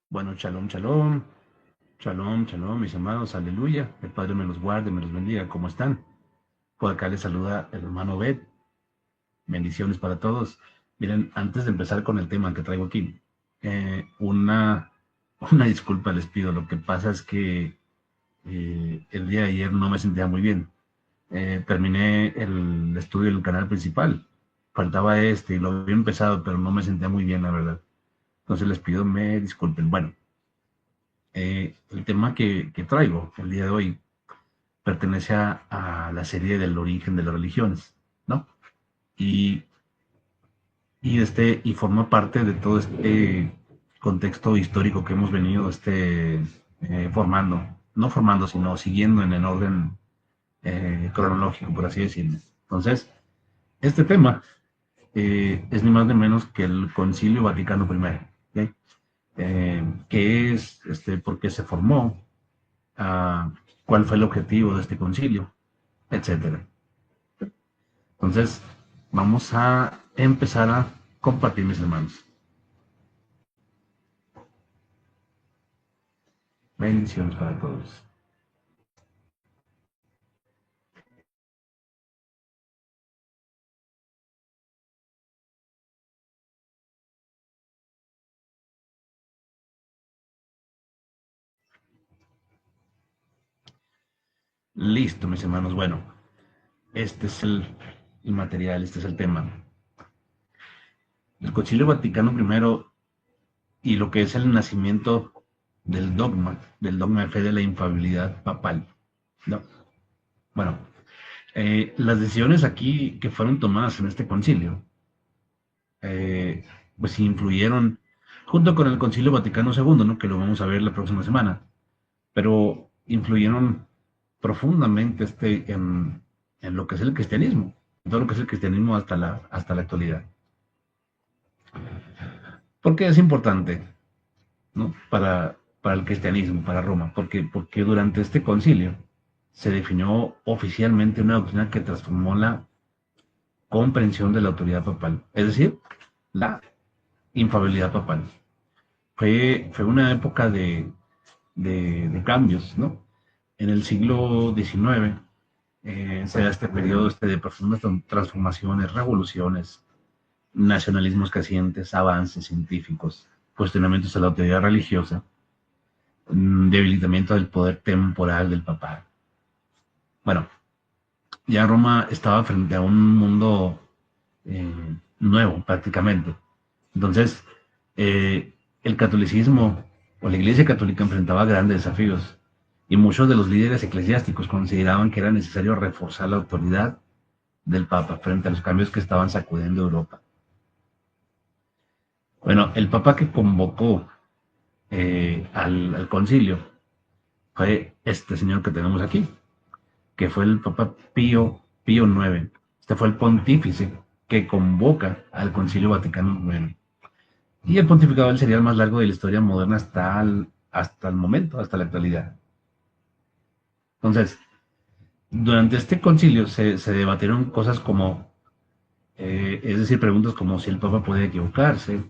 Bueno, shalom, shalom, shalom, shalom, mis amados, aleluya. El Padre me los guarde, me los bendiga. ¿Cómo están? Por acá les saluda el hermano Bet. Bendiciones para todos. Miren, antes de empezar con el tema que traigo aquí, eh, una, una disculpa les pido. Lo que pasa es que el día de ayer no me sentía muy bien. Terminé el estudio del canal principal. Faltaba este y lo había empezado, pero no me sentía muy bien, la verdad. Entonces les pido me disculpen. Bueno, el tema que traigo el día de hoy pertenece a la serie del origen de las religiones, ¿no? Y, y forma parte de todo este contexto histórico que hemos venido formando, no formando, sino siguiendo en el orden cronológico, por así decirlo. Entonces, este tema es ni más ni menos que el Concilio Vaticano I, ¿okay? Que es, por qué se formó, uh, cuál fue el objetivo de este concilio, etcétera. Entonces, vamos a empezar a compartir, mis hermanos. Bendiciones para todos. Listo, mis hermanos. Bueno, este es el material, este es el tema. El Concilio Vaticano I y lo que es el nacimiento del dogma de fe de la infalibilidad papal, ¿no? Bueno, las decisiones aquí que fueron tomadas en este concilio, eh, pues influyeron junto con el Concilio Vaticano II, ¿no? Que lo vamos a ver la próxima semana, pero influyeron profundamente en lo que es el cristianismo, en todo lo que es el cristianismo hasta la actualidad. ¿Por qué es importante, ¿no? Para el cristianismo, para Roma? Porque durante este concilio se definió oficialmente una doctrina que transformó la comprensión de la autoridad papal, es decir, la infalibilidad papal. Fue una época de cambios, ¿no? En el siglo XIX se da este periodo de profundas transformaciones, revoluciones, nacionalismos crecientes, avances científicos, cuestionamientos a la autoridad religiosa, debilitamiento del poder temporal del papado. Bueno, ya Roma estaba frente a un mundo nuevo prácticamente. Entonces, el catolicismo o la Iglesia Católica enfrentaba grandes desafíos y muchos de los líderes eclesiásticos consideraban que era necesario reforzar la autoridad del Papa frente a los cambios que estaban sacudiendo Europa. Bueno, el Papa que convocó al concilio fue este señor que tenemos aquí, que fue el Papa Pío IX. Este fue el pontífice que convoca al Concilio Vaticano I. Y el pontificado él sería el más largo de la historia moderna hasta el momento, hasta la actualidad. Entonces, durante este concilio se debatieron cosas como, es decir, preguntas como si el Papa podía equivocarse,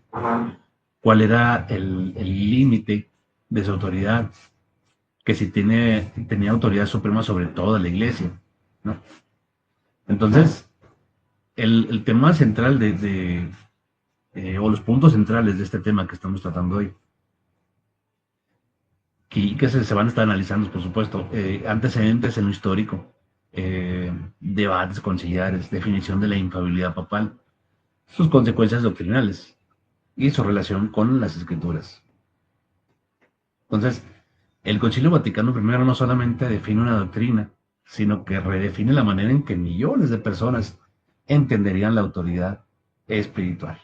cuál era el límite de su autoridad, que si tenía autoridad suprema sobre toda la iglesia, ¿no? Entonces, el tema central o los puntos centrales de este tema que estamos tratando hoy, que se van a estar analizando, por supuesto, antecedentes en lo histórico, debates conciliares, definición de la infalibilidad papal, sus consecuencias doctrinales y su relación con las escrituras. Entonces, el Concilio Vaticano I no solamente define una doctrina, sino que redefine la manera en que millones de personas entenderían la autoridad espiritual.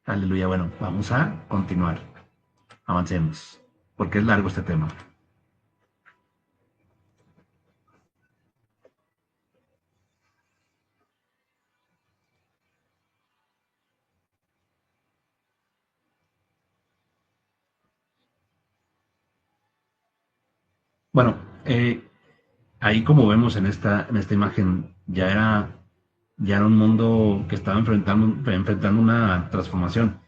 Aleluya. Bueno, vamos a continuar. Avancemos, porque es largo este tema. Bueno, ahí como vemos en esta imagen, ya era un mundo que estaba enfrentando una transformación.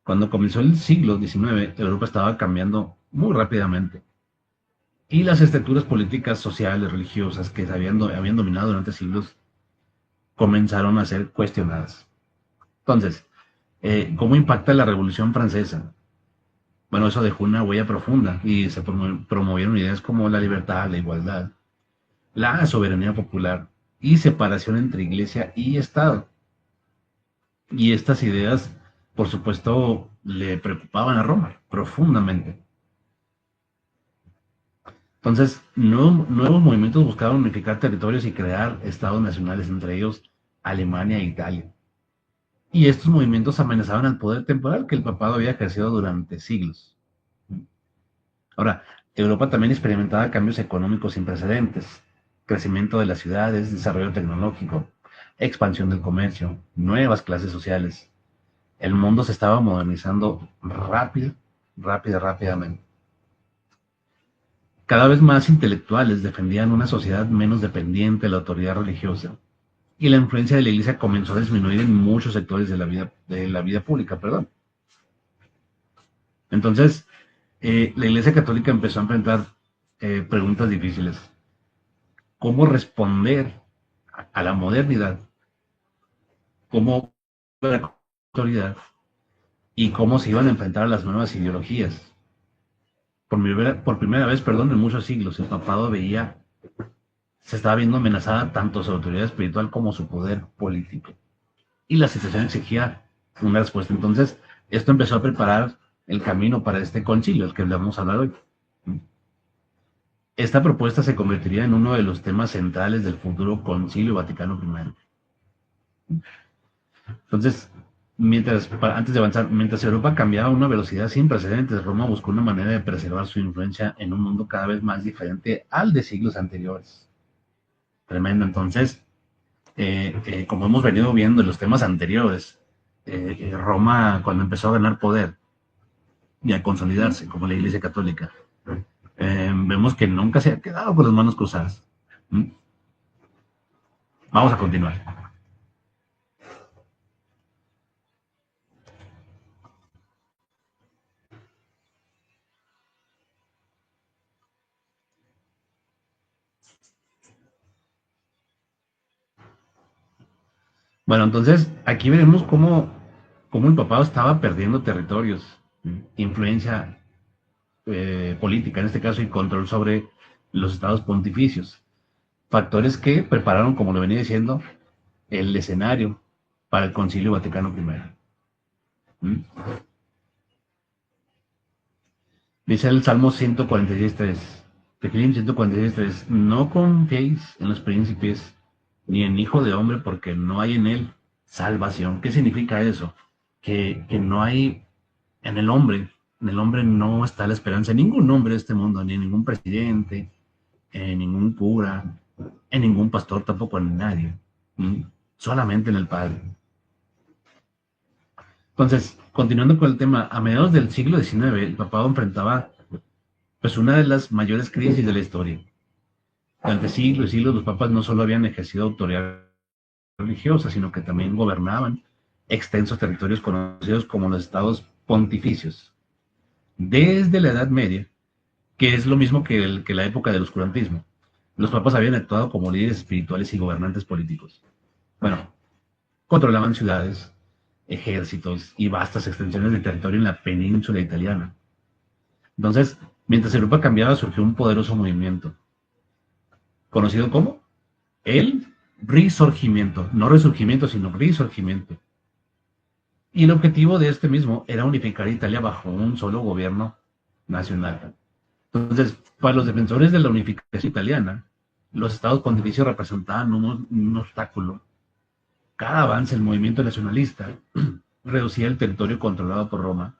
Cuando comenzó el siglo XIX, Europa estaba cambiando muy rápidamente y las estructuras políticas, sociales, religiosas que habían dominado durante siglos comenzaron a ser cuestionadas. Entonces, ¿cómo impacta la Revolución Francesa? Bueno, eso dejó una huella profunda y se promovieron ideas como la libertad, la igualdad, la soberanía popular y separación entre iglesia y Estado. Y estas ideas, por supuesto, le preocupaban a Roma profundamente. Entonces, nuevos movimientos buscaban unificar territorios y crear estados nacionales, entre ellos Alemania e Italia. Y estos movimientos amenazaban al poder temporal que el papado había ejercido durante siglos. Ahora, Europa también experimentaba cambios económicos sin precedentes, crecimiento de las ciudades, desarrollo tecnológico, expansión del comercio, nuevas clases sociales. El mundo se estaba modernizando rápidamente. Cada vez más intelectuales defendían una sociedad menos dependiente de la autoridad religiosa y la influencia de la Iglesia comenzó a disminuir en muchos sectores de la vida pública, perdón. Entonces, la Iglesia Católica empezó a enfrentar preguntas difíciles. ¿Cómo responder a la modernidad? ¿Cómo la autoridad? ¿Y cómo se iban a enfrentar a las nuevas ideologías? Por primera vez, perdón, en muchos siglos, el papado se estaba viendo amenazada tanto su autoridad espiritual como su poder político. Y la situación exigía una respuesta. Entonces, esto empezó a preparar el camino para este concilio, el que vamos a hablar hoy. Esta propuesta se convertiría en uno de los temas centrales del futuro Concilio Vaticano I. Entonces, antes de avanzar, mientras Europa cambiaba a una velocidad sin precedentes, Roma buscó una manera de preservar su influencia en un mundo cada vez más diferente al de siglos anteriores. Tremendo. Entonces, como hemos venido viendo en los temas anteriores, Roma, cuando empezó a ganar poder y a consolidarse como la Iglesia Católica, vemos que nunca se ha quedado con las manos cruzadas. ¿Mm? Vamos a continuar. Bueno, entonces aquí veremos cómo el papado estaba perdiendo territorios, influencia política en este caso y control sobre los estados pontificios. Factores que prepararon, como lo venía diciendo, el escenario para el Concilio Vaticano I. Dice el Salmo 146.3, Tefilim 146.3, no confiéis en los príncipes ni en hijo de hombre porque no hay en él salvación. ¿Qué significa eso? Que no hay en el hombre no está la esperanza en ningún hombre de este mundo, ni en ningún presidente, en ningún cura, en ningún pastor, tampoco en nadie. Solamente en el Padre. Entonces, continuando con el tema, a mediados del siglo XIX, el papado enfrentaba pues una de las mayores crisis de la historia. Durante siglos y siglos los papas no solo habían ejercido autoridad religiosa, sino que también gobernaban extensos territorios conocidos como los estados pontificios. Desde la Edad Media, que es lo mismo que la época del oscurantismo, los papas habían actuado como líderes espirituales y gobernantes políticos. Bueno, controlaban ciudades, ejércitos y vastas extensiones de territorio en la península italiana. Entonces, mientras Europa cambiaba, surgió un poderoso movimiento, conocido como el Risorgimiento, no resurgimiento, sino Risorgimiento. Y el objetivo de este mismo era unificar Italia bajo un solo gobierno nacional. Entonces, para los defensores de la unificación italiana, los estados pontificios representaban un obstáculo. Cada avance del movimiento nacionalista reducía el territorio controlado por Roma.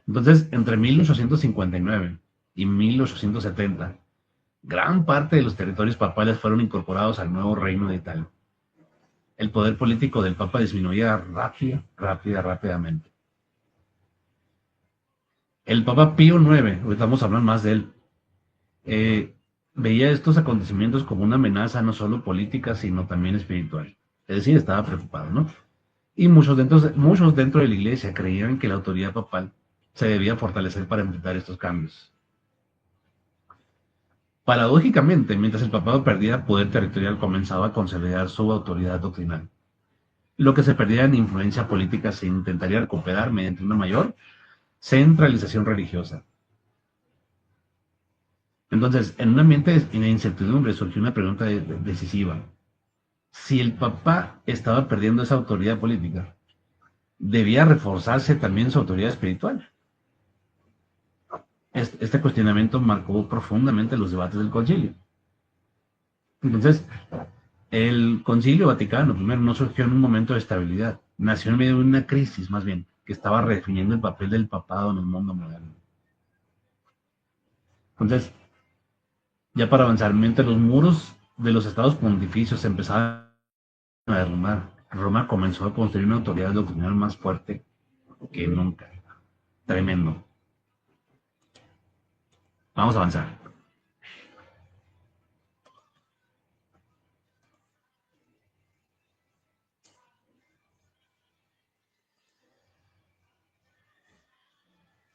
Entonces, entre 1859 y 1870, gran parte de los territorios papales fueron incorporados al nuevo reino de Italia. El poder político del papa disminuía rápidamente. El papa Pío IX, ahorita vamos a hablar más de él, veía estos acontecimientos como una amenaza no solo política, sino también espiritual. Es decir, estaba preocupado, ¿no? Y muchos dentro de la iglesia creían que la autoridad papal se debía fortalecer para enfrentar estos cambios. Paradójicamente, mientras el papado perdía poder territorial, comenzaba a consolidar su autoridad doctrinal. Lo que se perdía en influencia política se intentaría recuperar mediante una mayor centralización religiosa. Entonces, en un ambiente de incertidumbre surgió una pregunta decisiva. Si el Papa estaba perdiendo esa autoridad política, ¿debía reforzarse también su autoridad espiritual? Este cuestionamiento marcó profundamente los debates del concilio. Entonces, el concilio Vaticano primero no surgió en un momento de estabilidad, nació en medio de una crisis más bien, que estaba redefiniendo el papel del papado en el mundo moderno. Entonces, ya para avanzar, mientras los muros de los estados pontificios empezaban a derrumbar, Roma comenzó a construir una autoridad doctrinal más fuerte que nunca. Tremendo. Vamos a avanzar.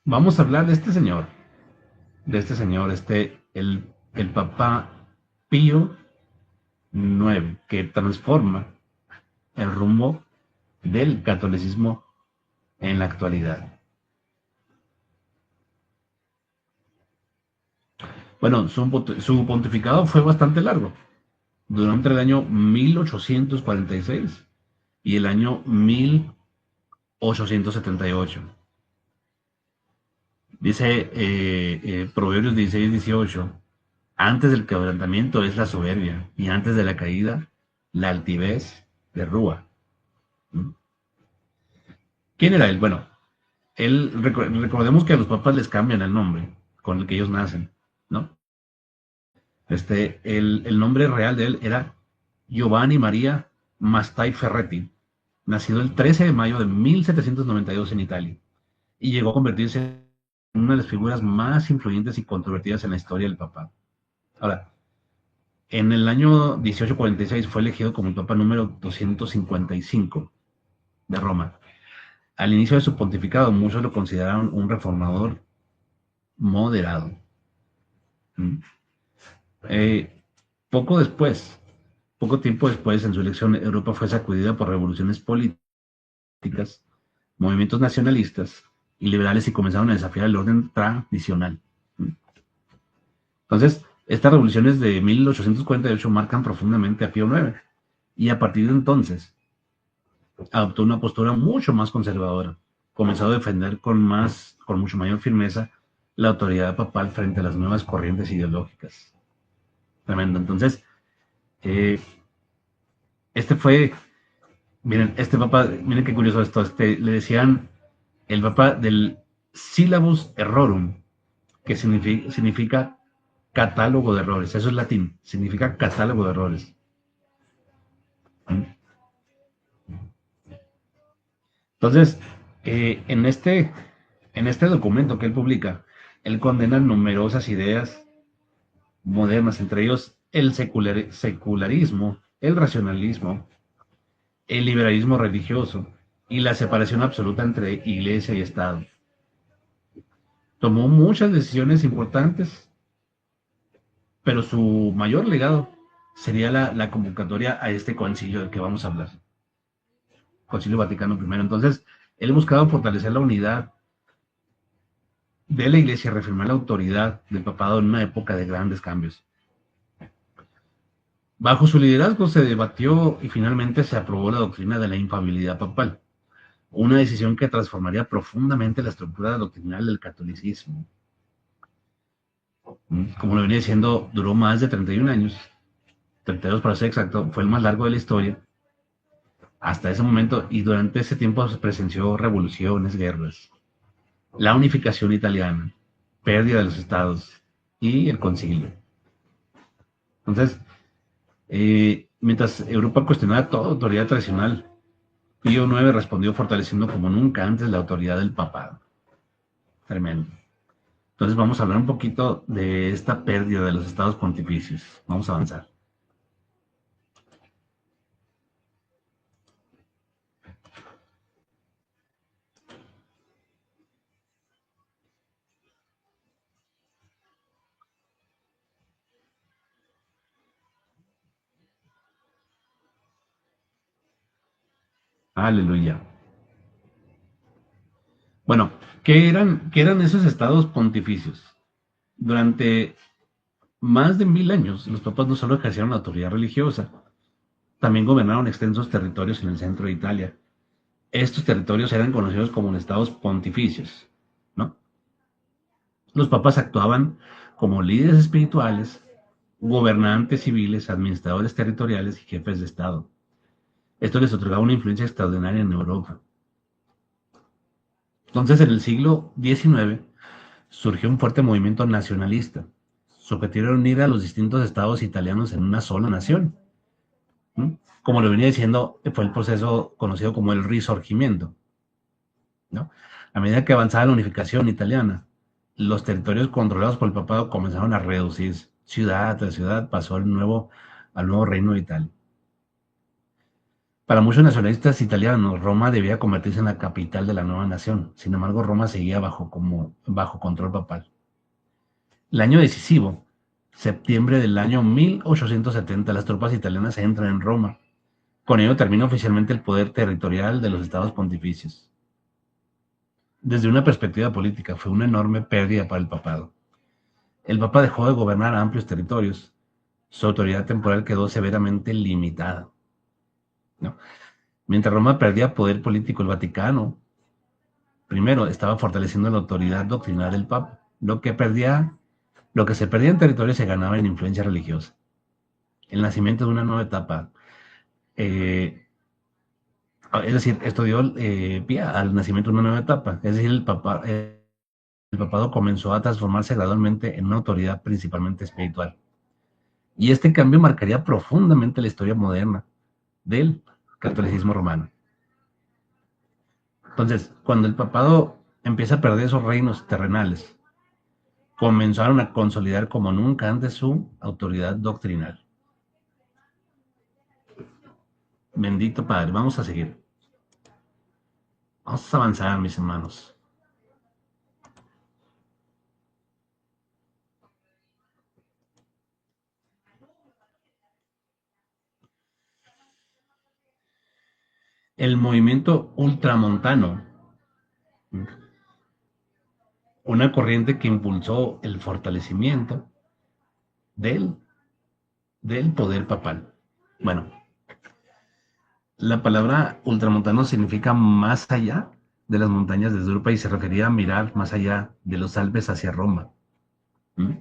Vamos a hablar el Papa Pío IX, que transforma el rumbo del catolicismo en la actualidad. Bueno, su pontificado fue bastante largo, duró entre el año 1846 y el año 1878. Dice Proverbios 16-18, antes del quebrantamiento es la soberbia y antes de la caída la altivez derruba. ¿Mm? ¿Quién era él? Bueno, recordemos que a los papas les cambian el nombre con el que ellos nacen, ¿no? El nombre real de él era Giovanni Maria Mastai Ferretti, nacido el 13 de mayo de 1792 en Italia, y llegó a convertirse en una de las figuras más influyentes y controvertidas en la historia del papado. Ahora, en el año 1846 fue elegido como el papa número 255 de Roma. Al inicio de su pontificado, muchos lo consideraron un reformador moderado. Eh, poco después, Poco tiempo después, en su elección, Europa fue sacudida por revoluciones políticas, movimientos nacionalistas y liberales y comenzaron a desafiar el orden tradicional. Entonces, estas revoluciones de 1848 marcan profundamente a Pío IX y a partir de entonces adoptó una postura mucho más conservadora. Comenzó a defender con mucho mayor firmeza la autoridad papal frente a las nuevas corrientes ideológicas. Tremendo. Entonces, eh, este fue, miren, este papa, miren qué curioso esto, le decían el papa del syllabus errorum, que significa catálogo de errores. Eso es latín, significa catálogo de errores. Entonces, en este documento que él publica, él condena numerosas ideas modernas, entre ellos el secularismo, el racionalismo, el liberalismo religioso y la separación absoluta entre iglesia y Estado. Tomó muchas decisiones importantes, pero su mayor legado sería la convocatoria a este concilio del que vamos a hablar, Concilio Vaticano I. Entonces, él buscaba fortalecer la unidad de la iglesia, reafirmar la autoridad del papado en una época de grandes cambios. Bajo su liderazgo se debatió y finalmente se aprobó la doctrina de la infalibilidad papal, una decisión que transformaría profundamente la estructura doctrinal del catolicismo. Como lo venía diciendo, duró más de 31 años, 32 para ser exacto, fue el más largo de la historia hasta ese momento, y durante ese tiempo se presenció revoluciones, guerras, la unificación italiana, pérdida de los estados y el concilio. Entonces, mientras Europa cuestionaba toda autoridad tradicional, Pío IX respondió fortaleciendo como nunca antes la autoridad del papado. Tremendo. Entonces vamos a hablar un poquito de esta pérdida de los estados pontificios. Vamos a avanzar. Aleluya. Bueno, qué eran esos estados pontificios? Durante más de 1000 años, los papas no solo ejercieron la autoridad religiosa, también gobernaron extensos territorios en el centro de Italia. Estos territorios eran conocidos como estados pontificios, ¿no? Los papas actuaban como líderes espirituales, gobernantes civiles, administradores territoriales y jefes de Estado. Esto les otorgaba una influencia extraordinaria en Europa. Entonces, en el siglo XIX surgió un fuerte movimiento nacionalista. Su objetivo era unir a los distintos estados italianos en una sola nación. ¿No? Como lo venía diciendo, fue el proceso conocido como el Risorgimiento. ¿No? A medida que avanzaba la unificación italiana, los territorios controlados por el papado comenzaron a reducirse. Ciudad tras ciudad pasó al nuevo reino de Italia. Para muchos nacionalistas italianos, Roma debía convertirse en la capital de la nueva nación. Sin embargo, Roma seguía bajo control papal. El año decisivo, septiembre del año 1870, las tropas italianas entran en Roma. Con ello termina oficialmente el poder territorial de los estados pontificios. Desde una perspectiva política, fue una enorme pérdida para el papado. El papa dejó de gobernar amplios territorios. Su autoridad temporal quedó severamente limitada. ¿No? Mientras Roma perdía poder político, el Vaticano, primero, estaba fortaleciendo la autoridad doctrinal del papa. Lo que se perdía en territorio se ganaba en influencia religiosa. El nacimiento de una nueva etapa. eh, es decir, esto dio pie al nacimiento de una nueva etapa. Es decir, el papado comenzó a transformarse gradualmente en una autoridad principalmente espiritual. Y este cambio marcaría profundamente la historia moderna del catolicismo romano. Entonces, cuando el papado empieza a perder esos reinos terrenales, comenzaron a consolidar como nunca antes su autoridad doctrinal. Bendito Padre, vamos a seguir. Vamos a avanzar, mis hermanos. El movimiento ultramontano, una corriente que impulsó el fortalecimiento del, del poder papal. Bueno, la palabra ultramontano significa más allá de las montañas de Europa y se refería a mirar más allá de los Alpes hacia Roma. ¿Mm?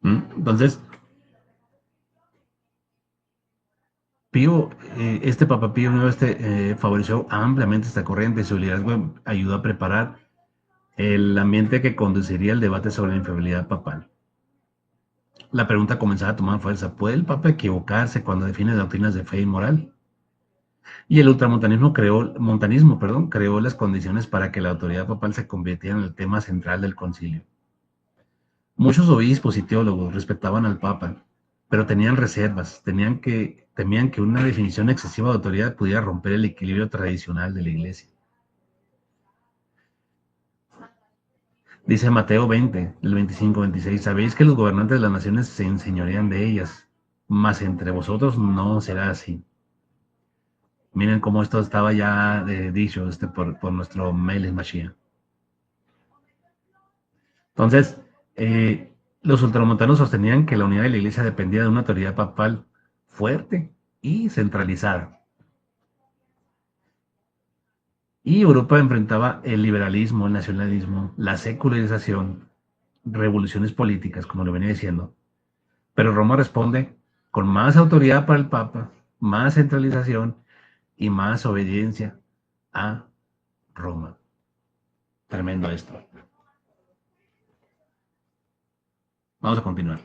Entonces, este Papa Pío IX favoreció ampliamente esta corriente y su liderazgo ayudó a preparar el ambiente que conduciría al debate sobre la infidelidad papal. La pregunta comenzaba a tomar fuerza: ¿puede el Papa equivocarse cuando define doctrinas de fe y moral? Y el montanismo, creó las condiciones para que la autoridad papal se convirtiera en el tema central del concilio. Muchos obispos y teólogos respetaban al Papa, pero tenían reservas, temían que una definición excesiva de autoridad pudiera romper el equilibrio tradicional de la Iglesia. Dice Mateo 20, del 25-26, sabéis que los gobernantes de las naciones se enseñorean de ellas, mas entre vosotros no será así. Miren cómo esto estaba ya dicho por nuestro Meles Mashiach. Entonces, los ultramontanos sostenían que la unidad de la Iglesia dependía de una autoridad papal fuerte y centralizada. Y Europa enfrentaba el liberalismo, el nacionalismo, la secularización, revoluciones políticas, como lo venía diciendo. Pero Roma responde con más autoridad para el Papa, más centralización y más obediencia a Roma. Tremendo esto. Vamos a continuar.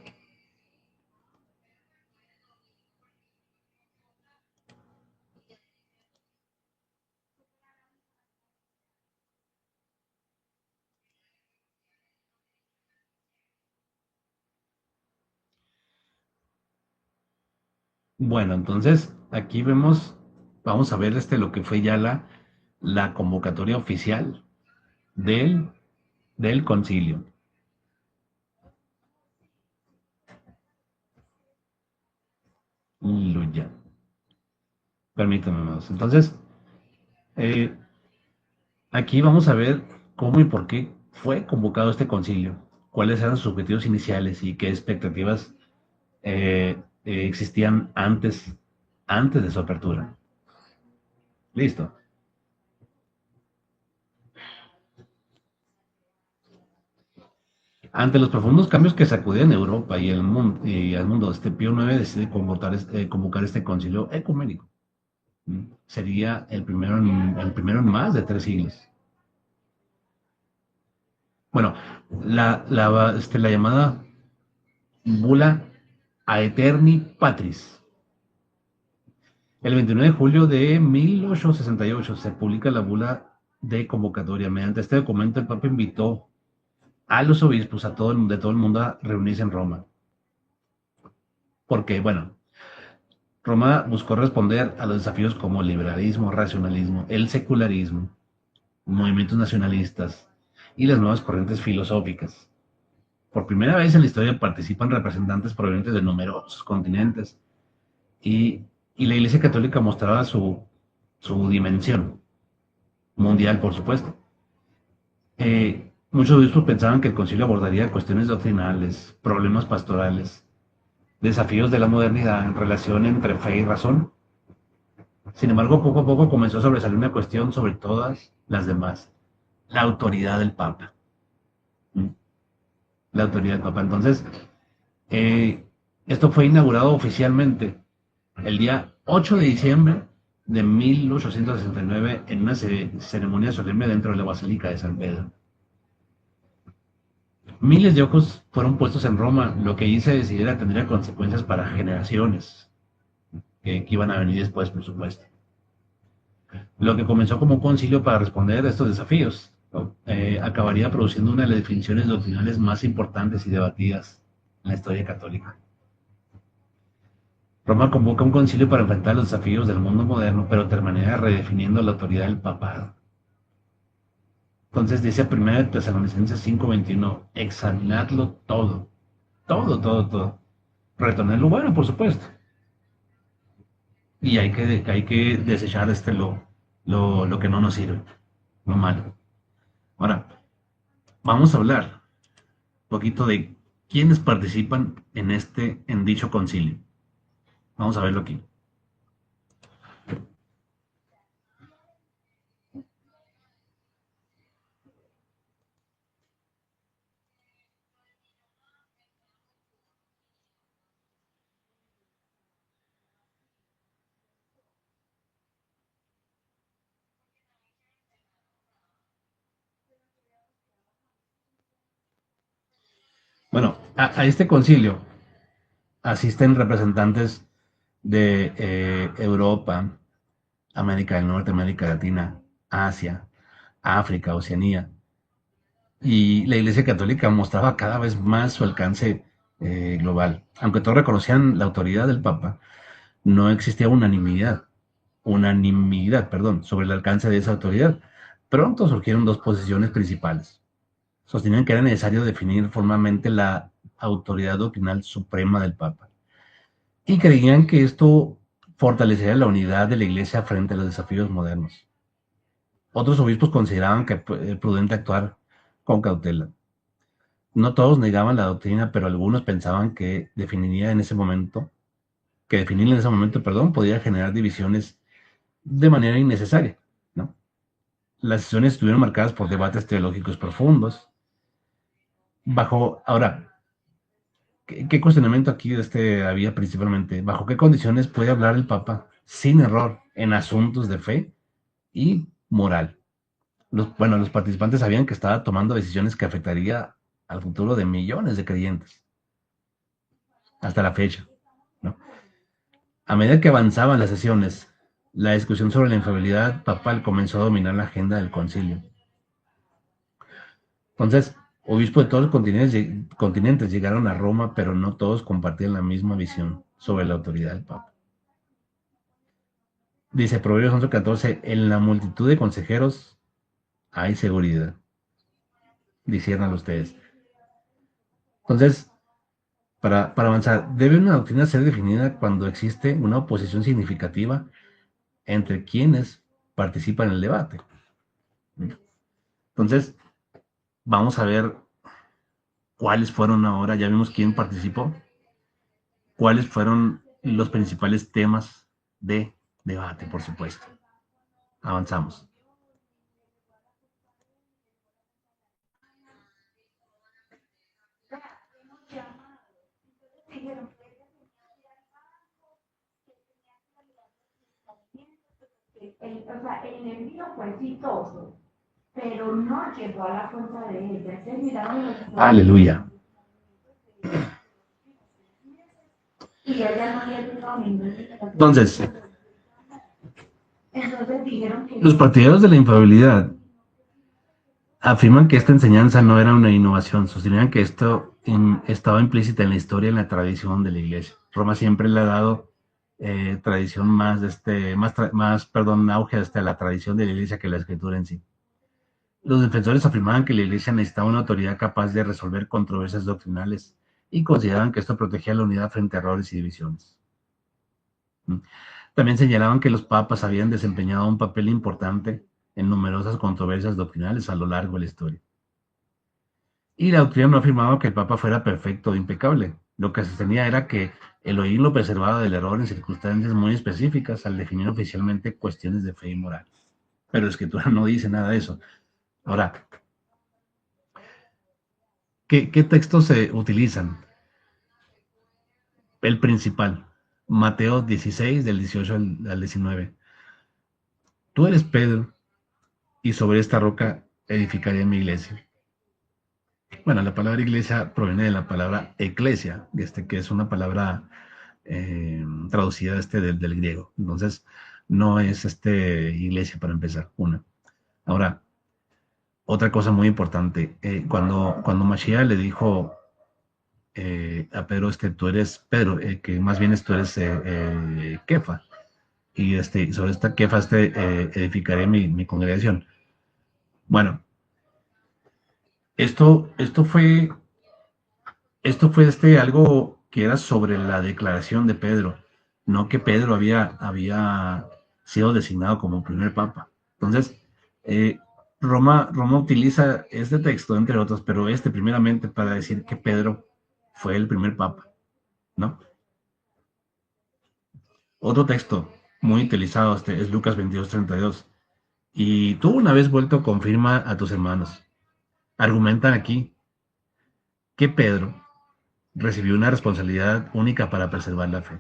Bueno, entonces aquí vamos a ver lo que fue ya la convocatoria oficial del, del concilio. Aleluya. Permítame más. Entonces, eh, aquí vamos a ver cómo y por qué fue convocado este concilio, cuáles eran sus objetivos iniciales y qué expectativas existían antes de su apertura. Listo. Ante los profundos cambios que sacudían Europa y al mundo, este Pío IX decide convocar este concilio ecuménico. Sería el primero en más de 3 siglos. Bueno, la llamada Bula Aeterni Patris. El 29 de julio de 1868 se publica la bula de convocatoria. Mediante este documento, el Papa invitó a los obispos de todo el mundo a reunirse en Roma. Porque, bueno, Roma buscó responder a los desafíos como el liberalismo, racionalismo, el secularismo, movimientos nacionalistas y las nuevas corrientes filosóficas. Por primera vez en la historia participan representantes provenientes de numerosos continentes y, y la Iglesia Católica mostraba su dimensión mundial, por supuesto. Muchos obispos pensaban que el concilio abordaría cuestiones doctrinales, problemas pastorales, desafíos de la modernidad en relación entre fe y razón. Sin embargo, poco a poco comenzó a sobresalir una cuestión sobre todas las demás, la autoridad del Papa. ¿Mm? La autoridad del Papa. Entonces, eh, esto fue inaugurado oficialmente el día 8 de diciembre de 1869 en una ceremonia solemne dentro de la Basílica de San Pedro. Miles de ojos fueron puestos en Roma, lo que allí se decidiera tendría consecuencias para generaciones que iban a venir después, por supuesto. Lo que comenzó como un concilio para responder a estos desafíos, ¿no? Acabaría produciendo una de las definiciones doctrinales más importantes y debatidas en la historia católica. Roma convoca un concilio para enfrentar los desafíos del mundo moderno, pero terminaría redefiniendo la autoridad del papado. Entonces dice 1 Tesalonicenses 5:21, examinadlo todo, todo, todo, todo. Retener lo bueno, por supuesto. Y hay que desechar lo que no nos sirve, lo malo. Ahora, vamos a hablar un poquito de quiénes participan en dicho concilio. Vamos a verlo aquí. Bueno, a este concilio asisten representantes de Europa, América del Norte, América Latina, Asia, África, Oceanía. Y la Iglesia Católica mostraba cada vez más su alcance global. Aunque todos reconocían la autoridad del Papa, no existía unanimidad, sobre el alcance de esa autoridad. Pronto surgieron dos posiciones principales. Sostenían que era necesario definir formalmente la autoridad doctrinal suprema del Papa y creían que esto fortalecería la unidad de la Iglesia frente a los desafíos modernos. Otros obispos consideraban que es prudente actuar con cautela. No todos negaban la doctrina, pero algunos pensaban definirla en ese momento, perdón, podía generar divisiones de manera innecesaria, ¿no? Las sesiones estuvieron marcadas por debates teológicos profundos. Ahora, ¿qué cuestionamiento aquí había principalmente? ¿Bajo qué condiciones puede hablar el Papa sin error en asuntos de fe y moral? Los participantes sabían que estaba tomando decisiones que afectaría al futuro de millones de creyentes hasta la fecha, ¿no? A medida que avanzaban las sesiones, la discusión sobre la infalibilidad papal comenzó a dominar la agenda del concilio. Entonces, obispos de todos los continentes llegaron a Roma, pero no todos compartían la misma visión sobre la autoridad del Papa. Dice Proverbios 11:14, en la multitud de consejeros hay seguridad. Disciernan ustedes. Entonces, para avanzar, ¿debe una doctrina ser definida cuando existe una oposición significativa entre quienes participan en el debate. Entonces, vamos a ver cuáles fueron ahora, ya vimos quién participó, cuáles fueron los principales temas de debate, por supuesto. Avanzamos. O sea, el envío fue exitoso, pero no llegó a la cuenta de ella. Terminaron los Aleluya. y ella no había llegado a ningún. Entonces, Entonces dijeron que los partidarios de la infalibilidad afirman que esta enseñanza no era una innovación, sostenían que esto estaba implícita en la historia y en la tradición de la iglesia. Roma siempre le ha dado tradición más, perdón, auge hasta la tradición de la iglesia que la escritura en sí. Los defensores afirmaban que la iglesia necesitaba una autoridad capaz de resolver controversias doctrinales y consideraban que esto protegía la unidad frente a errores y divisiones. También señalaban que los papas habían desempeñado un papel importante en numerosas controversias doctrinales a lo largo de la historia. Y la doctrina no afirmaba que el Papa fuera perfecto o impecable. Lo que sostenía era que Elohim lo preservaba del error en circunstancias muy específicas al definir oficialmente cuestiones de fe y moral. Pero la escritura no dice nada de eso. Ahora, ¿qué textos se utilizan? El principal, Mateo 16, del 18 al 19. Tú eres Pedro, y sobre esta roca edificaré mi iglesia. Bueno, la palabra iglesia proviene de la palabra eclesia, que es una palabra traducida del griego. Entonces, no es iglesia para empezar, una. Ahora, otra cosa muy importante, cuando Mashiach le dijo a Pedro, tú eres Pedro, que más bien tú eres Kefa, y sobre esta Kefa edificaré mi congregación. Bueno, esto fue algo que era sobre la declaración de Pedro, no que Pedro había sido designado como primer papa. Entonces, Roma utiliza este texto, entre otros, pero primeramente para decir que Pedro fue el primer papa, ¿no? Otro texto muy utilizado es Lucas 22:32. Y tú una vez vuelto confirma a tus hermanos. Argumentan aquí que Pedro recibió una responsabilidad única para preservar la fe.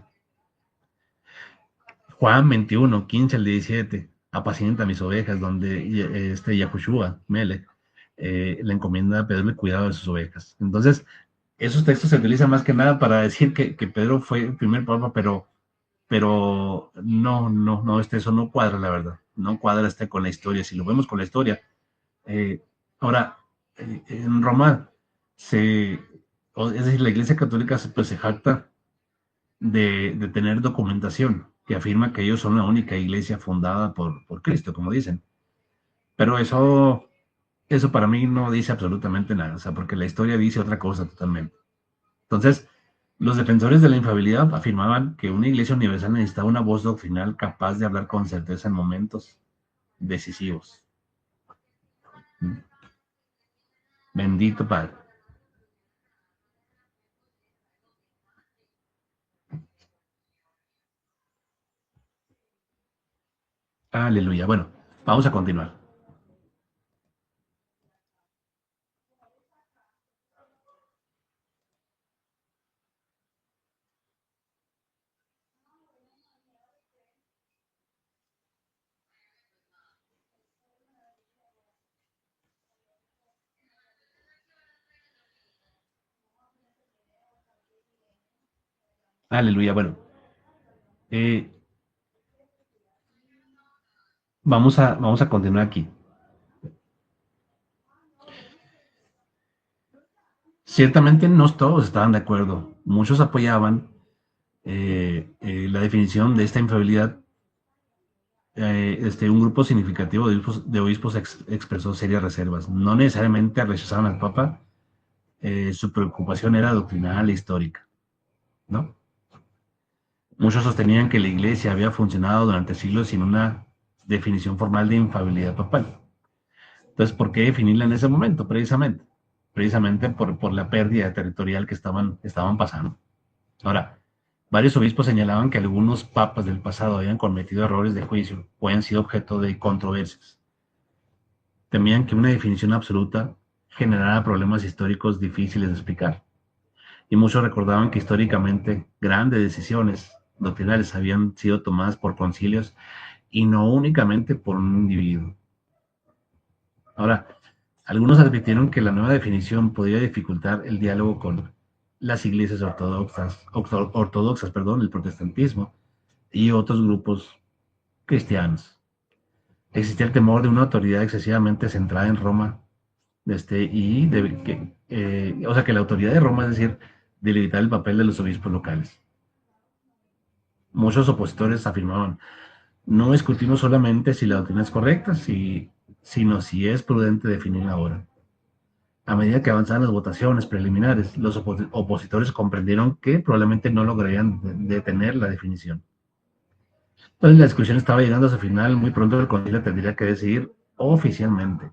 Juan 21:15 al 17, apacienta mis ovejas, donde Yahushua, Melech, le encomienda a Pedro el cuidado de sus ovejas. Entonces, esos textos se utilizan más que nada para decir que Pedro fue el primer papa, pero no, eso no cuadra, la verdad. No cuadra con la historia. Si lo vemos con la historia, eh, ahora, en Roma, es decir, la Iglesia Católica pues, se jacta de tener documentación que afirma que ellos son la única iglesia fundada por Cristo, como dicen. Pero eso para mí no dice absolutamente nada, o sea, porque la historia dice otra cosa totalmente. Entonces, los defensores de la infalibilidad afirmaban que una iglesia universal necesitaba una voz doctrinal capaz de hablar con certeza en momentos decisivos. Bendito Padre. Aleluya. Bueno, vamos a continuar. Aleluya. Bueno, eh, vamos a continuar aquí. Ciertamente no todos estaban de acuerdo. Muchos apoyaban la definición de esta infalibilidad. Un grupo significativo de obispos expresó serias reservas. No necesariamente rechazaban al Papa, su preocupación era doctrinal e histórica, ¿no? Muchos sostenían que la Iglesia había funcionado durante siglos sin una definición formal de infalibilidad papal. Entonces, ¿por qué definirla en ese momento? Precisamente por la pérdida territorial que estaban pasando. Ahora, varios obispos señalaban que algunos papas del pasado habían cometido errores de juicio o habían sido objeto de controversias. Temían que una definición absoluta generara problemas históricos difíciles de explicar. Y muchos recordaban que históricamente grandes decisiones doctrinales habían sido tomadas por concilios y no únicamente por un individuo. Ahora, algunos advirtieron que la nueva definición podría dificultar el diálogo con las iglesias ortodoxas, el protestantismo y otros grupos cristianos. Existía el temor de una autoridad excesivamente centrada en Roma, o sea, que la autoridad de Roma, es decir, delimitar el papel de los obispos locales. Muchos opositores afirmaban, no discutimos solamente si la doctrina es correcta, sino si es prudente definirla ahora. A medida que avanzaban las votaciones preliminares, los opositores comprendieron que probablemente no lograrían detener la definición. Entonces la discusión estaba llegando a su final, muy pronto el concilio tendría que decidir oficialmente.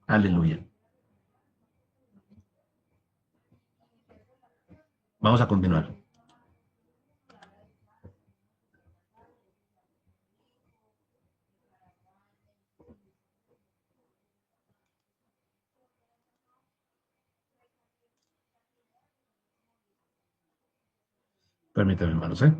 Aleluya. Vamos a continuar. Permítame, hermanos, ¿eh?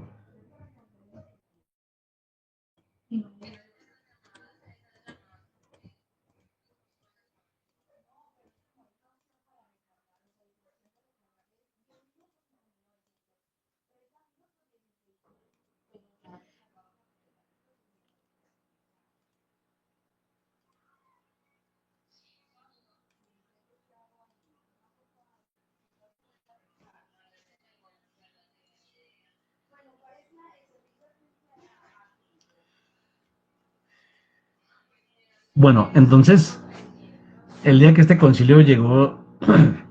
Bueno, entonces, el día que este concilio llegó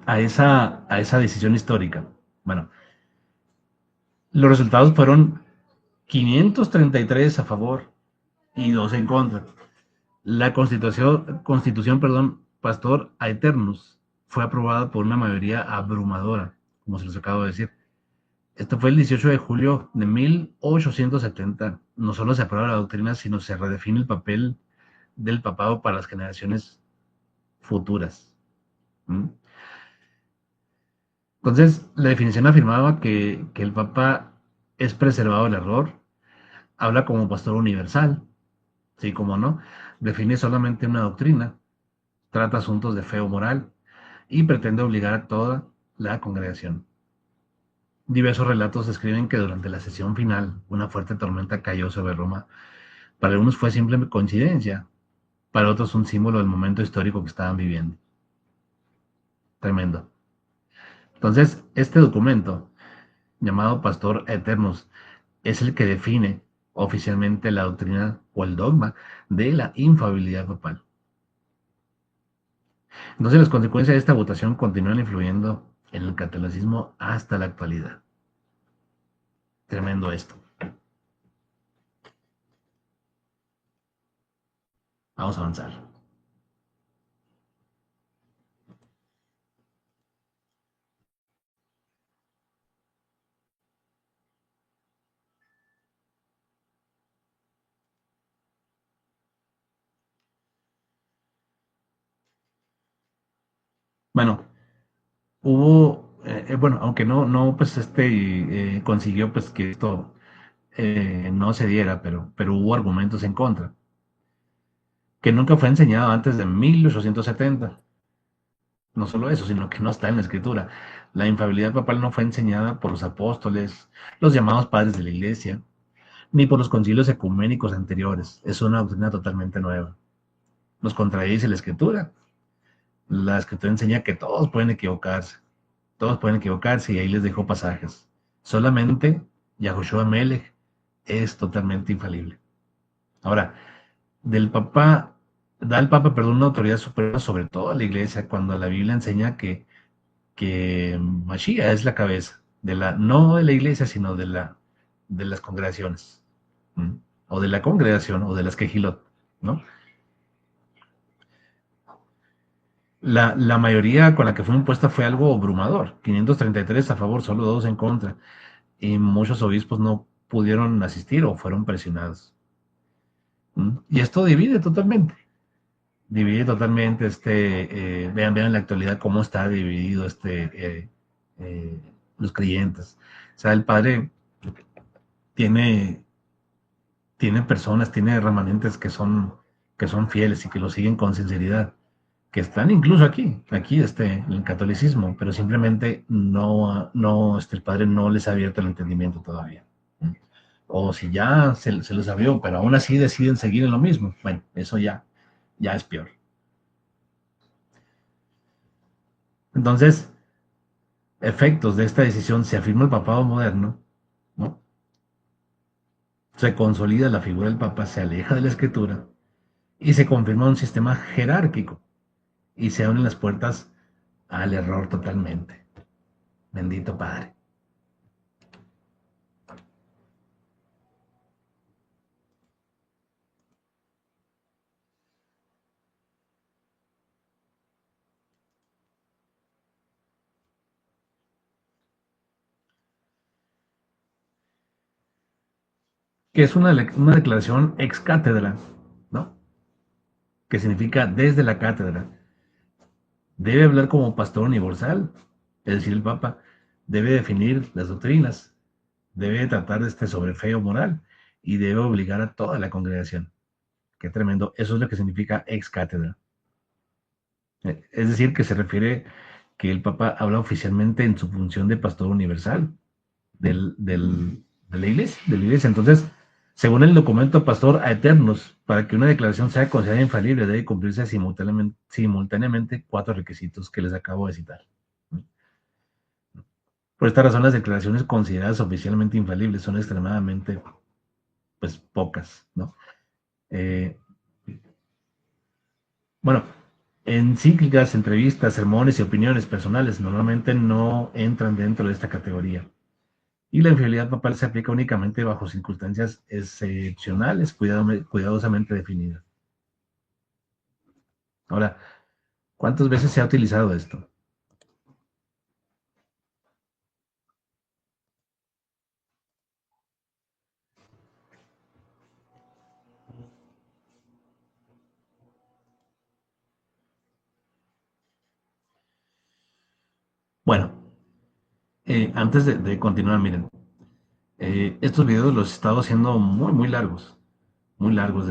a esa decisión histórica, bueno, los resultados fueron 533 a favor y 2 en contra. La constitución, Pastor Aeternus, fue aprobada por una mayoría abrumadora, como se les acabo de decir. Esto fue el 18 de julio de 1870. No solo se aprueba la doctrina, sino se redefine el papel del papado para las generaciones futuras. ¿Mm? Entonces, la definición afirmaba que el Papa es preservado del error, habla como pastor universal, sí, como no, define solamente una doctrina, trata asuntos de fe o moral y pretende obligar a toda la congregación. Diversos relatos describen que durante la sesión final una fuerte tormenta cayó sobre Roma. Para algunos fue simple coincidencia, para otros un símbolo del momento histórico que estaban viviendo. Tremendo. Entonces, este documento, llamado Pastor Eternus, es el que define oficialmente la doctrina o el dogma de la infalibilidad papal. Entonces, las consecuencias de esta votación continúan influyendo en el catolicismo hasta la actualidad. Tremendo esto. Vamos a avanzar. Bueno, bueno, aunque no, pues consiguió pues que esto no se diera, pero hubo argumentos en contra, que nunca fue enseñado antes de 1870. No solo eso, sino que no está en la escritura. La infalibilidad papal no fue enseñada por los apóstoles, los llamados padres de la iglesia, ni por los concilios ecuménicos anteriores. Es una doctrina totalmente nueva. Nos contradice la escritura. La escritura enseña que todos pueden equivocarse y ahí les dejo pasajes. Solamente Yahushua Melech es totalmente infalible. Ahora, da al Papa, perdón, una autoridad superior sobre toda la iglesia cuando la Biblia enseña que Mashiach es la cabeza, no de la iglesia, sino de las congregaciones, ¿m? O de la congregación, o de las quejilot, ¿no? La mayoría con la que fue impuesta fue algo abrumador, 533 a favor, solo 2 en contra, y muchos obispos no pudieron asistir o fueron presionados. Y esto divide totalmente vean en la actualidad cómo está dividido eh, los creyentes. O sea, el padre tiene, tiene personas, tiene remanentes que son fieles y que lo siguen con sinceridad, que están incluso aquí en el catolicismo, pero simplemente no, el padre no les ha abierto el entendimiento todavía. O si ya se les abrió, pero aún así deciden seguir en lo mismo, bueno, eso ya es peor. Entonces, efectos de esta decisión, se afirma el papado moderno, ¿no? Se consolida la figura del papa, se aleja de la escritura y se confirma un sistema jerárquico y se abren las puertas al error totalmente. Bendito Padre. Que es una declaración ex cátedra, ¿no? Que significa desde la cátedra. Debe hablar como pastor universal, es decir, el Papa debe definir las doctrinas, debe tratar sobre fe o moral y debe obligar a toda la congregación. Qué tremendo. Eso es lo que significa ex cátedra. Es decir, que se refiere que el Papa habla oficialmente en su función de pastor universal de la iglesia. Entonces, según el documento Pastor a Eternos, para que una declaración sea considerada infalible, debe cumplirse simultáneamente 4 requisitos que les acabo de citar. Por esta razón, las declaraciones consideradas oficialmente infalibles son extremadamente, pues, pocas, ¿no? Bueno, encíclicas, entrevistas, sermones y opiniones personales normalmente no entran dentro de esta categoría. Y la infidelidad papal se aplica únicamente bajo circunstancias excepcionales, cuidadosamente definidas. Ahora, ¿cuántas veces se ha utilizado esto? Bueno, antes de continuar, miren, estos videos los he estado haciendo muy largos, muy largos.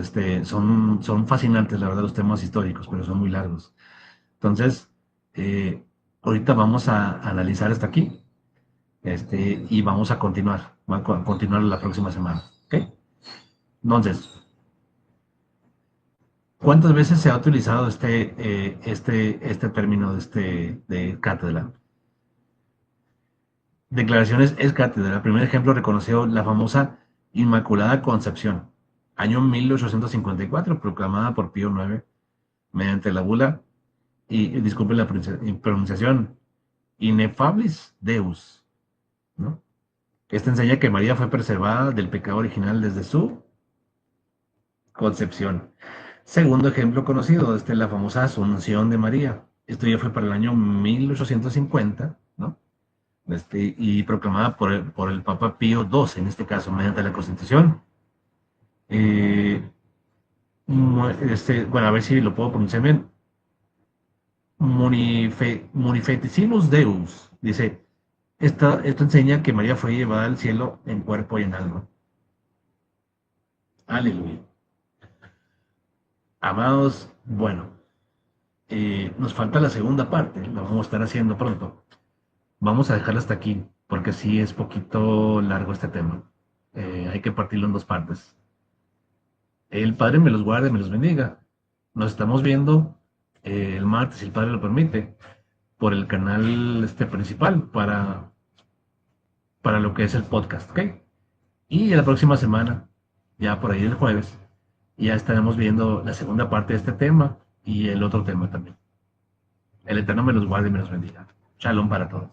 Son fascinantes, la verdad, los temas históricos, pero son muy largos. Entonces, eh, ahorita vamos a analizar hasta aquí, y vamos a continuar, la próxima semana, ¿ok? Entonces, ¿cuántas veces se ha utilizado este término de cátedra? Declaraciones es cátedra. El primer ejemplo reconoció la famosa Inmaculada Concepción, año 1854, proclamada por Pío IX mediante la bula, y disculpen la pronunciación, Ineffablis Deus, ¿no? Esta enseña que María fue preservada del pecado original desde su concepción. Segundo ejemplo conocido, la famosa Asunción de María. Esto ya fue para el año 1850, ¿no? Y proclamada por el Papa Pío XII, en este caso, mediante la Constitución. Eh, bueno, a ver si lo puedo pronunciar bien. Munifeticimus Deus, dice, esto enseña que María fue llevada al cielo en cuerpo y en alma. Aleluya. Amados, bueno, nos falta la segunda parte, la vamos a estar haciendo pronto. Vamos a dejarla hasta aquí, porque sí es poquito largo este tema. Hay que partirlo en 2 partes. El Padre me los guarde, me los bendiga. Nos estamos viendo el martes, si el Padre lo permite, por el canal principal para lo que es el podcast, ¿ok? Y la próxima semana, ya por ahí el jueves, ya estaremos viendo la segunda parte de este tema y el otro tema también. El Eterno me los guarde y me los bendiga. Shalom para todos.